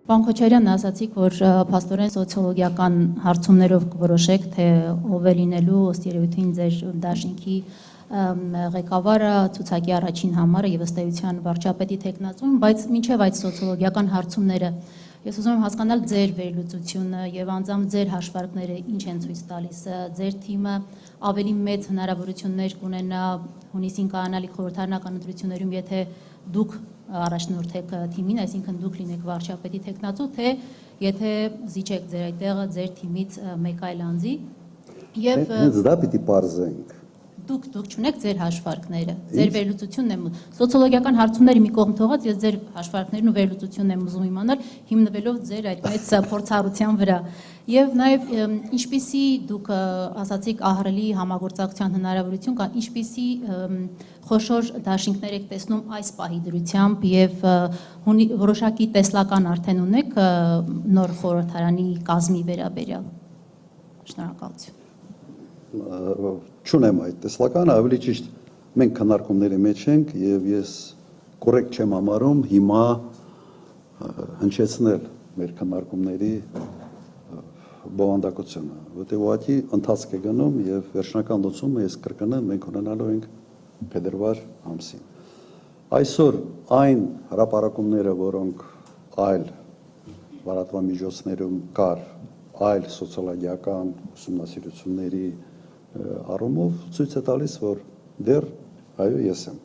Պարոն Քոչարյան, ասացիք, որ փաստորեն սոցիոլոգիական հարցումներով կորոշեք, թե ով է լինելու ըստ երևույթին ձեր դաշինքի ղեկավարը, ցուցակի առաջին համարը եւ ըստ էության վարչապետի թեկնածուն, բայց մինչեւ այդ սոցիոլոգիական հարցումները ես ուզում եմ հասկանալ ձեր վերլուծությունը եւ անձամբ ձեր հաշվարկները ինչ են ցույց տալիս, ձեր թիմը ավելի մեծ հնարավորություններ կունենա հունիսին կայանալիք խորհրդարանական ընտրություններում, եթե դուք առաջնորդեք թիմին, այսինքն դուք լինեք վարչապետի թեկնածու, թե եթե զիջեք ձեր այդտեղը ձեր թիմից մեկ այլ անձի եւ հենց դա պիտի բարձենք։ Դուք չունեք ձեր հաշվարկները, ձեր վերլուծությունն եմ սոցիոլոգիական հարցումների մի կողմ թողած, ես ձեր հաշվարկներն ու վերլուծությունն եմ ուզում իմանալ, հիմնվելով ձեր այդ մեծ փորձառության վրա։ Եվ նաև ինչպիսի դուք ասացիք ահռելի համագործակցության հնարավորություն կա, ինչպիսի խոշոր դաշինքներ եք տեսնում այս պահի դրությամբ եւ որոշակի տեսլական արդեն ունեք նոր խորհրդարանի կազմի վերաբերյալ։ Շնորհակալություն։ Չունեմ այդ տեսլականը, ավելի ճիշտ մենք քննարկումների մեջ ենք եւ ես կոռեկտ չեմ համարում հիմա հնչեցնել մեր քննարկումների բովանդակությունը, որտեղ ուղղակի ընթացք է գնում եւ վերջնական լուծումը ես կրկնեմ մենք ունենալու ենք փետրվար ամսին։ Այսօր այն հրապարակումները, որոնք այլ լրատվամիջոցներում կար, այլ սոցիոլոգիական ուսումնասիրությունների առումով ցույց է տալիս, որ դեռ այո ես եմ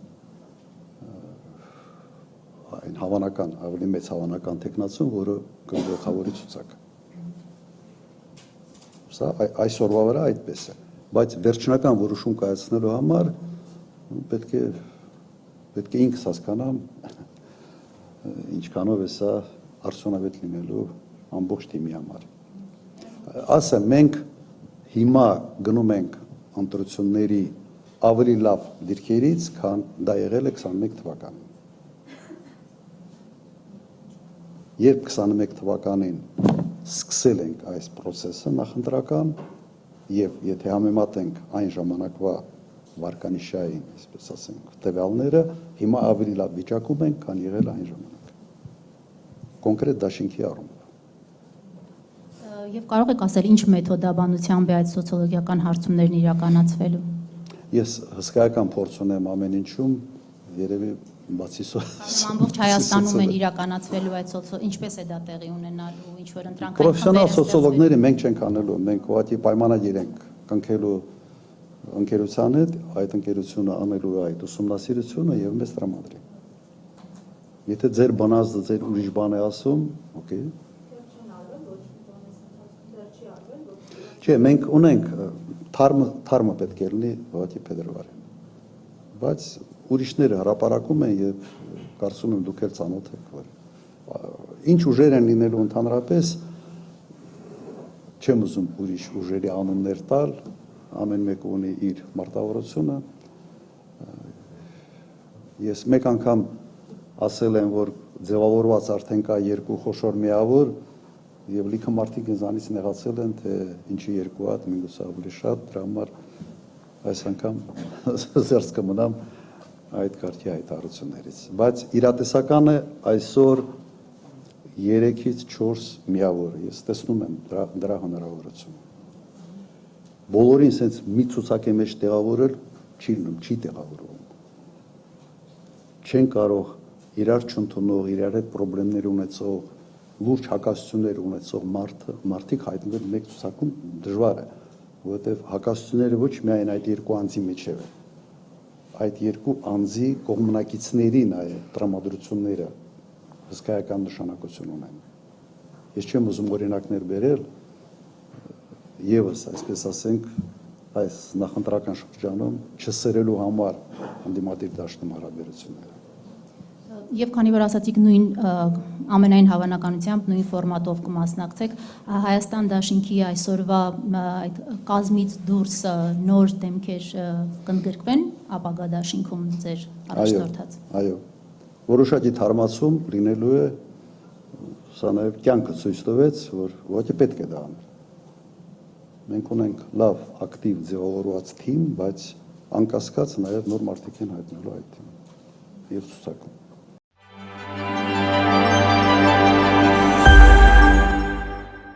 այն հավանական, ավելի մեծ հավանական տեխնացուն, որը գլխավորի ցուցակը։ Սա այսօրվա վրա այդպես է, բայց վերջնական որոշում կայացնելու համար պետք է ինքս հասկանամ ինչքանով է սա արդյունավետ լինելու ամբողջ թիմի համար։ Ասեմ, մենք հիմա գնում ենք ընտրությունների ավելի լավ դիրքերից, քան դա եղել է 21 թվականին։ Երբ 21 թվականին սկսել ենք այս process-ը նախընտրական եւ եթե համեմատենք այն ժամանակվա վարկանիշային, այսպես ասենք, տվյալները, հիմա ավելի լավ վիճակում ենք, քան եղել այն ժամանակ։ Կոնկրետ դաշինքի առումով։ Եվ կարող եք ասել ինչ մեթոդաբանությամբ է այդ սոցիոլոգիական հարցումներն իրականացվելու։ Ես հսկայական փորձ ունեմ ամեն ինչում, երևի բացի ամբողջ Հայաստանում են իրականացվելու այդ ինչպես է դա տեղի ունենալու, ինչ որ ընտրանքային պրոֆեսիոնալ սոցիոլոգները մենք չենք անելու, մենք ուղղակի պայմանագիր ենք կնքելու ընկերության հետ, այդ ընկերությունը անելու այդ ուսումնասիրությունը եւ մեզ տրամադրի։ Եթե ձեր բանազդը ձեր ուրիշ բան է ասում, օքեյ։ Չէ, մենք ունենք թարմը պետք է լինի ուղղակի փետրվարին։ Բայց ուրիշները հրապարակում են եւ կարծում եմ դուք էլ ծանոթ եք, որ ինչ ուժեր են լինելու ընդհանրապես չեմ ուզում ուրիշ ուժերի անուններ տալ, ամեն մեկը ունի իր մարտավարությունը։ Ես մեկ անգամ ասել եմ, որ ձևավորված արդեն կա երկու խոշոր միավոր եւ լիքը մարդիկ ինձանից նեղացել են, թե ինչի երկու հատ, միգուցե ավելի շատ, դրա համար այս անգամ զերծ կմնամ այդ կարգի հայտարարություններից։ Բայց իրատեսականը այսօր 3-ից 4 միավոր է, ես տեսնում եմ դրա հնարավորությունը։ Բոլորին sense մի ցուցակի մեջ տեղավորել չի լինում, չի տեղավորվում։ Չեն կարող իրար չընդունող, իրար հետ խնդիրներ ունեցող, լուրջ հակասություններ ունեցող մարդիկ հայտնվել մեկ ցուցակում դժվար է, որովհետև հակասությունները ոչ միայն այդ երկու անձի միջև է, այդ երկու անձի կողմնակիցների նաև տրամադրությունները հսկայական նշանակություն ունեն։ Ես չեմ ուզում օրինակներ բերել, եւս այսպես ասենք, այս նախընտրական շրջանում չսերելու համար ընդդիմադիր դաշտում հարաբերությունները։ Եվ քանի որ ասացիք նույն ամենայն հավանականությամբ նույն ֆորմատով կմասնակցեք, Հայաստան դաշինքի այսօրվա այդ կազմից դուրս նոր դեմքեր կընդգրկվեն ապագա դաշինքում ձեր առաջնորդած։ Այո, որոշակի թարմացում լինելու է, սա նաև կյանքը ցույց տվեց, որ ուղղակի պետք է դա անել։ Մենք ունենք լավ ակտիվ ձևավորված թիմ, բայց անկասկած նաև նոր մարդիկ են հայտնելու այդ թիմը եւ ցուցակում։